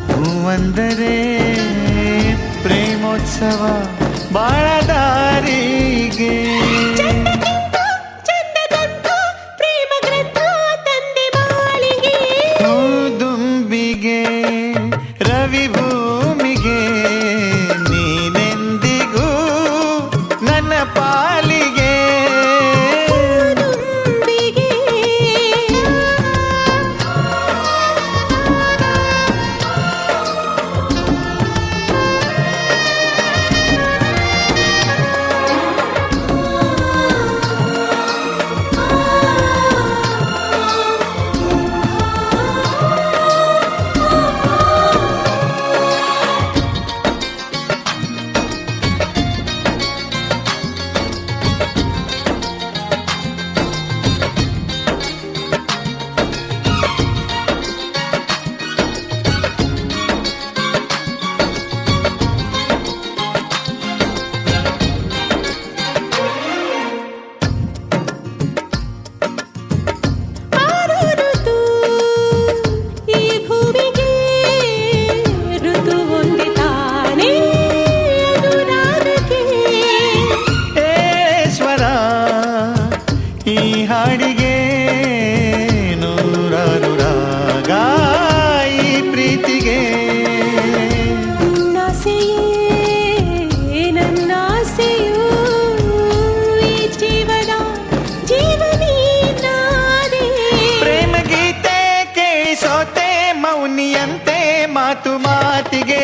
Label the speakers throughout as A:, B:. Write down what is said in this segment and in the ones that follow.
A: ಹೂವಂದರೆ ಪ್ರೇಮೋತ್ಸವ ಬಾಳದಾರಿಗೆ ದುಂಬಿಗೆ ರವಿ ಭೂಮಿಗೆ ನೀನೆಂದಿಗೂ ನನ್ನ ಪಾಲಿಗೆ ಹಾಡಿಗೆ ನೂರಾರು ರಾಗ ಈ ಪ್ರೀತಿಗೆ
B: ನನ್ನಾಸೆಯೂ ಈ ಜೀವನ ಜೀವನೀನಾದೆ
A: ಪ್ರೇಮ ಗೀತೆ ಕೇಳಿಸೋತೆ ಮೌನಿಯಂತೆ ಮಾತು ಮಾತಿಗೆ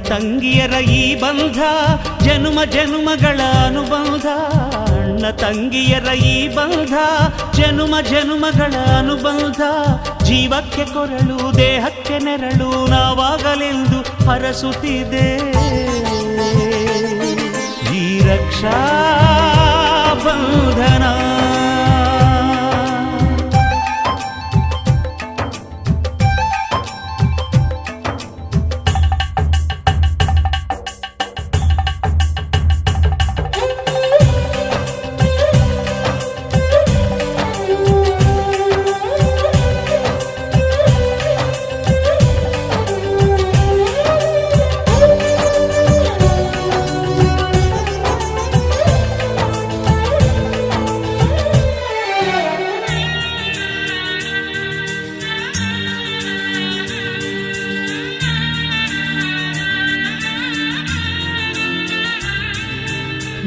C: ತಂಗಿಯರ ಈ ಬಂಧ ಜನುಮ ಜನುಮಗಳ ಅನುಬಂಧ ಅಣ್ಣ ತಂಗಿಯರ ಈ ಬಂಧ ಜನುಮ ಜನುಮಗಳ ಅನುಬಂಧ ಜೀವಕ್ಕೆ ಕೊರಳು ದೇಹಕ್ಕೆ ನೆರಳು ನಾವಾಗಲೆಂದು ಹರಸುತ್ತಿದೆ ಈ ರಕ್ಷಾ ಬಂಧನ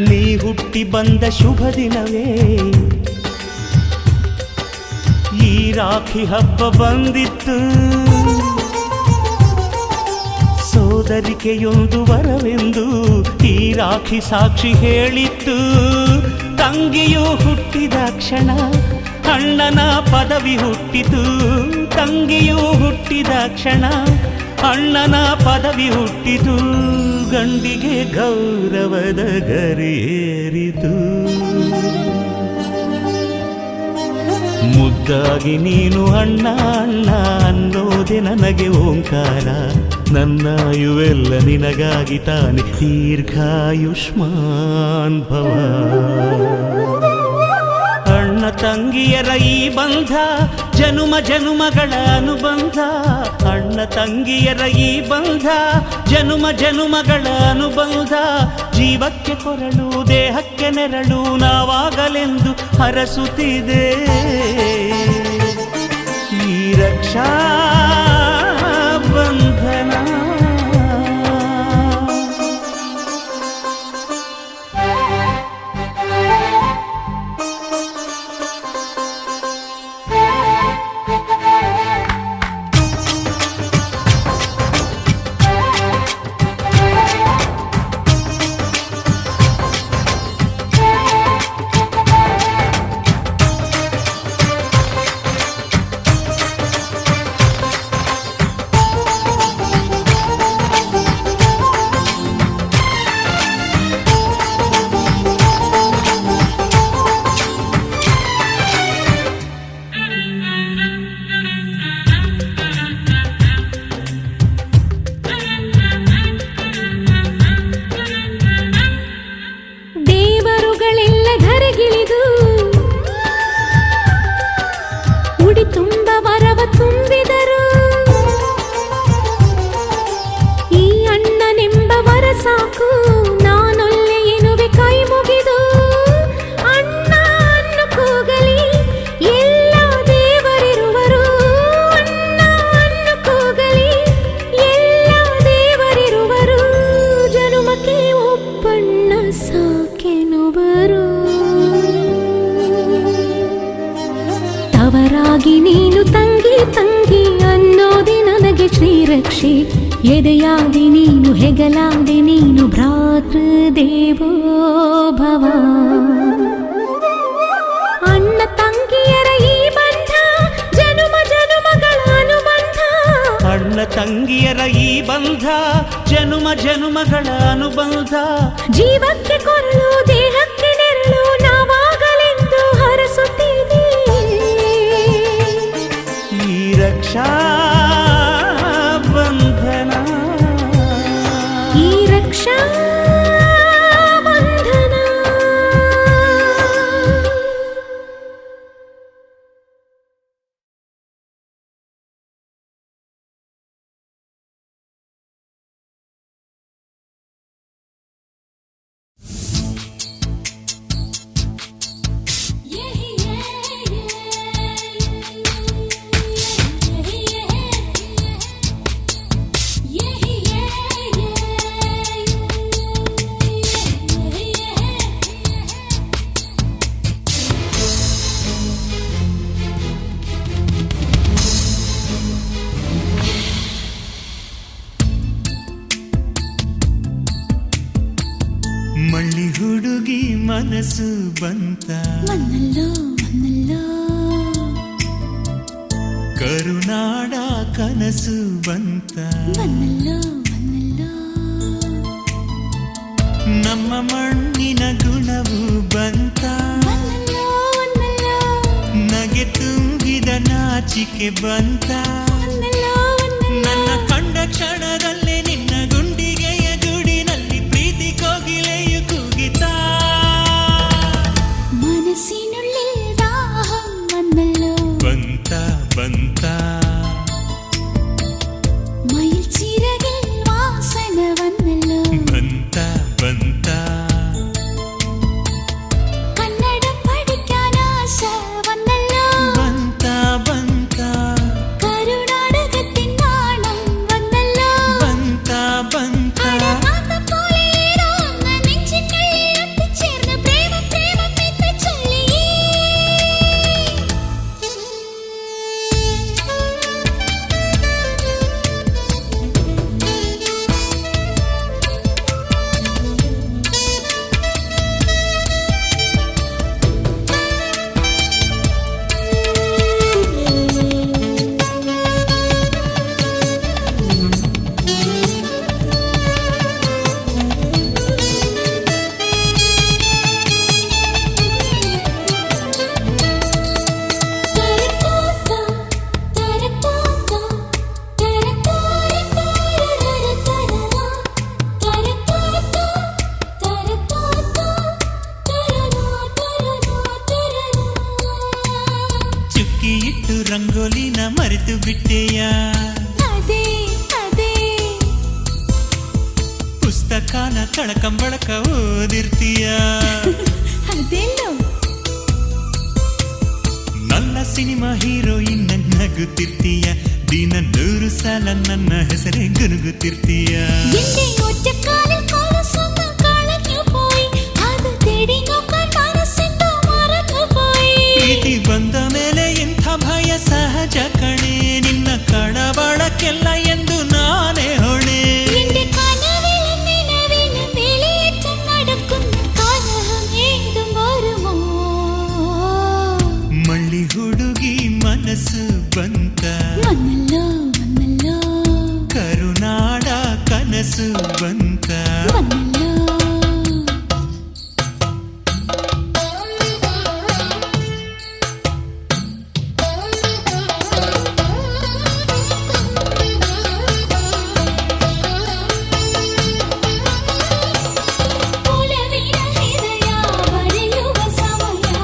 C: ನೀ ಹುಟ್ಟಿ ಬಂದ ಶುಭ ದಿನವೇ ಈ ರಾಖಿ ಹಬ್ಬ ಬಂದಿತ್ತು ಸೋದರಿಕೆಯೊಂದು ವರವೆಂದು ಈ ರಾಖಿ ಸಾಕ್ಷಿ ಹೇಳಿತ್ತು ತಂಗಿಯು ಹುಟ್ಟಿದ ಕ್ಷಣ ಅಣ್ಣನ ಪದವಿ ಹುಟ್ಟಿತು ತಂಗಿಯು ಹುಟ್ಟಿದ ಕ್ಷಣ ಅಣ್ಣನ ಪದವಿ ಹುಟ್ಟಿತು, ಗಂಡಿಗೆ ಗೌರವದ ಗರಿಯೇರಿತು. ಮುದ್ದಾಗಿ ನೀನು ಅಣ್ಣ ಅಣ್ಣ ಅನ್ನೋದೆ ನನಗೆ ಓಂಕಾರ. ನನ್ನಾಯುವೆಲ್ಲ ನಿನಗಾಗಿ ತಾನೆ, ದೀರ್ಘಾಯುಷ್ಮಾನ್ ಭವ. ಅಣ್ಣ ತಂಗಿಯರ ಈ ಬಂಧ ಜನುಮ ಜನುಮಗಳ ಅನುಬಂಧ. ಅಣ್ಣ ತಂಗಿಯರ ಈ ಬಂಧ ಜನುಮ ಜನುಮಗಳ ಅನುಬಂಧ. ಜೀವಕ್ಕೆ ಕೊರಳು ದೇಹಕ್ಕೆ ನೆರಳು ನಾವಾಗಲೆಂದು ಹರಸುತ್ತಿದೆ ಈ ರಕ್ಷಾ ಬಂಧನ.
B: ತವರಾಗಿ ನೀನು ತಂಗಿ ತಂಗಿ ಅನ್ನೋದೆ ನನಗೆ ಶ್ರೀರಕ್ಷೆ. ಎದೆಯಾದಿ ನೀನು ಹೆಗಲಾದೆ ನೀನು ಭ್ರಾತೃದೇವೋ ಭವ. ಅಣ್ಣ ತಂಗಿಯರ ಈ ಬಂಧ ಜನುಮ ಜನುಮಗಳ ಅನುಬಂಧ.
C: ಅಣ್ಣ ತಂಗಿಯರ ಈ ಬಂಧ ಜನುಮ ಜನುಮಗಳ ಅನುಬಂಧ.
B: ಜೀವಕ್ಕೆ ಕೊರಳು ದೇಹಕ್ಕೆ ನೆರಳು ನಾವಾಗಲೆಂದು ಹರಸುತ್ತಿದೆ
C: ಈ ರಕ್ಷಾ ಬಂಧನ.
B: ಈ ರಕ್ಷಾ ಬಂಧನ.
A: ಮಳ್ಳಿ ಹುಡುಗಿ ಮನಸ್ಸು ಬಂತ
B: ಮನ್ನಲ್ಲೋ ಮನ್ನಲ್ಲೋ.
A: ಕರುನಾಡ ಕನಸು ಬಂತ
B: ಮನ್ನಲ್ಲೋ ಮನ್ನಲ್ಲೋ.
A: ನಮ್ಮ ಮಣ್ಣಿನ ಗುಣವು ಬಂತ
B: ಮನ್ನಲ್ಲೋ ಮನ್ನಲ್ಲೋ.
A: ನಗೆ ತುಂಬಿದ ನಾಚಿಕೆ ಬಂತ
B: ಮನ್ನಲ್ಲೋ ಮನ್ನಲ್ಲೋ.
A: ನನ್ನ ಕಂಡ ಕ್ಷಣದಲ್ಲೇ ನಿನ್ನ ಗುಂಡಿಗೆಯ ಗೂಡಿನಲ್ಲಿ ಪ್ರೀತಿ ಕೋಗಿಲೆಯು ಕೂಗಿತಾ.
B: മനസ്സിനുള്ളിൽ ദാഹം വന്നല്ലോ
A: ಬಂತ ಬಂತ
B: മയിൽ ചിറകിൽ വാസന വന്നല്ലോ
A: ಬಂತ ಬಂತ
B: കന്നഡം പഠിക്കാൻ ആശ വന്നല്ലോ
A: ಬಂತ ಬಂತ
B: കരുനാടകത്തിൻ നാണം
A: ಬಿಟ್ಟೆಯ
B: ಅದೇ ಅದೇ
A: ಪುಸ್ತಕನ ತಳಕಂಬಳಕ ಓದಿರ್ತೀಯ
B: ಅದೆಲ್ಲೋ
A: ನನ್ನ ಸಿನಿಮಾ ಹೀರೋಯಿನ್ ನಗುತ್ತಿರ್ತೀಯ ದಿನ 100 ಸಲ ನನ್ನ ಹೆಸರೇ ಗುನುಗುತ್ತಿರ್ತೀಯ
B: എന്റെ ഒറ്റക്കാലിൽ കോലസൊന്ന് കളഞ്ഞു പോയി അത് തേടി നോക്കാൻ മനസ്സെന്തോ മറന്നു പോയി
A: ಪ್ರೀತಿ ಬಂದ ಮೇಲೆ ಇಂಥ ಭಯ ಸಹಜ ಕಣೆ ನಿನ್ನ ಕಳವಳಕ್ಕೆಲ್ಲ ಎಂದು ನಾನೇ ಹೊಣೆ
B: എന്റെ കനവിലും നിലവിലും വേലിയേറ്റം നടക്കുന്ന കലഹം ഏതും വരുമോ
A: ಮಳ್ಳಿ ಹುಡುಗಿ ಮನಸ್ಸು ಬಂತ
B: വന്നല്ലോ വന്നല്ലോ
A: ಕರುನಾಡ ಕನಸು ಬಂತ
B: വന്നല്ലോ ಪುಲವಿನ ಹೃದಯ ಬರೆಯುವ ಸಮಯ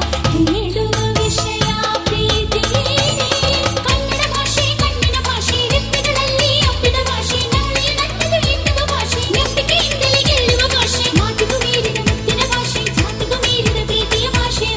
B: ಹೇಳುವ ವಿಷಯ ಪ್ರೀತಿ ಕನ್ನಡ ಭಾಷೆ ಕಣ್ಣಿನ ಭಾಷೆ ರೆಪ್ಪೆಗಳಲ್ಲಿ ಅಪ್ಪಿದ ಭಾಷೆ ನಾಳೆ ನನ್ನದು ಎನ್ನುವ ಭಾಷೆ ನಂಬಿಕೆಯಿಂದಲೇ ಗೆಲ್ಲುವ ಭಾಷೆ ಮಾತಿಗೂ ಮೀರಿದ ಮುತ್ತಿನ ಭಾಷೆ ಜಾತಿಗೂ ಮೀರಿದ ಪ್ರೀತಿಯ ಭಾಷೆ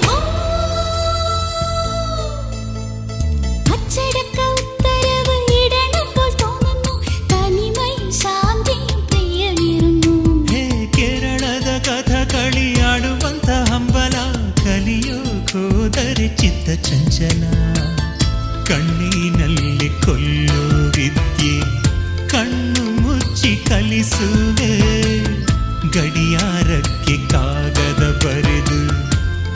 B: അച്ചടക്ക ഉത്തരവ് ഇടണപ്പോൾ തോന്നുന്നു തനിമയും ശാന്തിയും പ്രിയമിരുന്നു
A: ಹೇ ಕೇರಳದ ಕಥಕಳಿ ಆಡುವಂತ ಹಂಬಲ ಕಲಿಯೋ ಹೋದರೆ ಚಿತ್ತ ಚಂಚಲ ಕಣ್ಣಿನಲ್ಲಿ ಕೊಲ್ಲೋ ವಿದ್ಯೆ ಕಣ್ಣು ಮುಚ್ಚಿ ಕಲಿಸುವೆ ಗಡಿಯಾರಕ್ಕೆ ಕಾಗದ ಬರೆದು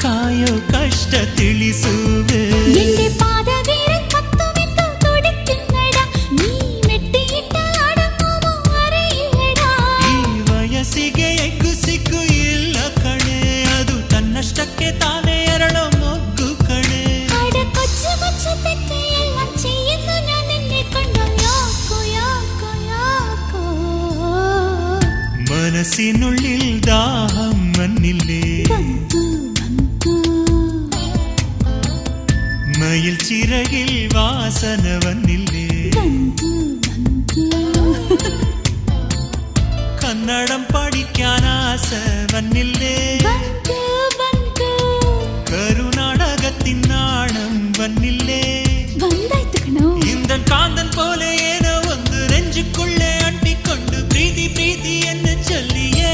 A: ಕಾಯೋ ಕಷ್ಟ ತಿಳಿಸುವೆ
B: എന്റെ പാദവിരൽ പത്തുമിട്ടു തുടിക്കുന്നട നീ മെട്ടിയിട്ട അടങ്ങുമോ അറിയില്ലടാ
A: ಈ ವಯಸ್ಸಿಗೆ ಎಗ್ಗು ಸಿಗ್ಗು ಇಲ್ಲ ಕಣೆ ಅದು ತನ್ನಷ್ಟಕ್ಕೆ ತಾನೇ ಎರಳೋ ಮೊಗ್ಗು ಕಣೆ
B: അട കൊച്ചു കൊച്ചു തെറ്റെല്ലാം ചെയ്യുന്നു ഞാൻ നിന്നെ കണ്ടു യാക്കോ യാക്കോ യാക്കോ
A: ಮನಸ್ಸಿನುಳ್ಳಿಲ್ ದಾಹಂ ಮನ್ನಿಲ್ಲೇ
B: ಬಂತು ಬಂತು
A: മയിൽ ചിറകിൽ വാസന വന്നില്ലേ
B: ಬಂತು ಬಂತು
A: കന്നഡം പഠിക്കാൻ ആസ വന്നില്ലേ
B: ಬಂತು ಬಂತು
A: കരുനാടകത്തിൻ നാണം വന്നില്ലേ
B: ಬಂದಾಯ್ತು ಕಣೋ
A: ഇന്ദൻ കാന്തൻ പോലെ ಏನೋ ಒಂದು നെഞ്ചുക്കുള്ളേ അണ്ടിക്കൊണ്ട് പ്രീതി പ്രീതി എന്ന് ചൊല്ലിയേ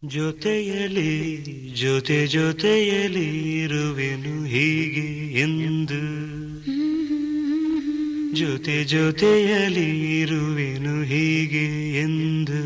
C: ಜೊತೆಯಲಿ ಜೊತೆಯಲಿ ಇರುವೆನು ಹೀಗೆ ಎಂದು ಜೊತೆಯಲಿ ಇರುವೆನು ಹೀಗೆ ಎಂದು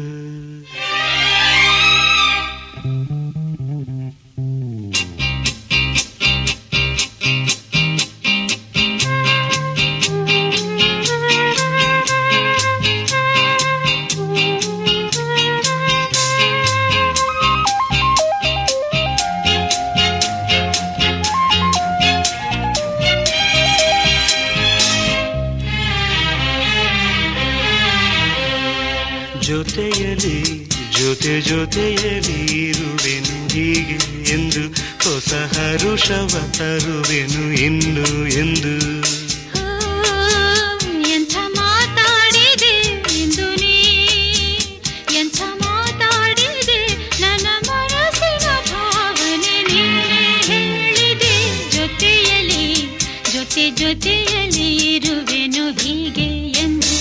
C: ಜೊತೆಯಲಿ ಜೊತೆಯಲಿ ಇರುವೆನು ಹೀಗೆ ಎಂದು ಹೊಸ ಹರುಷವ ತರುವೆನು ಇನ್ನು ಎಂದು
B: ಎಂಥ ಮಾತಾಡಿದೆ ಇಂದು ನೀ ಎಂಥ ಮಾತಾಡಿದೆ ನನ್ನ ಮನಸ್ಸಿನ ಭಾವನೆ ನೀನೇ ಹೇಳಿದೆ ಜೊತೆಯಲಿ ಜೊತೆಯಲಿ ಇರುವೆನು ಹೀಗೆ ಎಂದು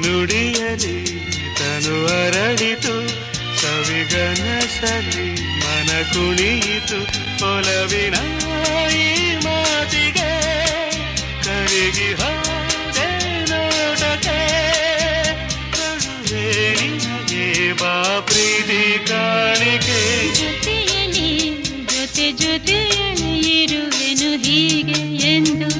C: ನುಡಿಯಲಿ ತನು ಅರಳಿತು ಸವಿಗನಸಲಿ ಮನ ಕುಣಿಯಿತು ಒಲವಿನ ಈ ಮಾತಿಗೆ ಕರಗಿ ಹೋದೆ ನೋಟಕ್ಕೆ ಕರುವೆ ನಿನಗೆ ಬಾ ಪ್ರೀತಿ ಕಾಣಿಕೆ
B: ಜೊತೆಯಲಿ ಜೊತೆಯಲಿ ಇರುವೆನು ಹೀಗೆ ಎಂದು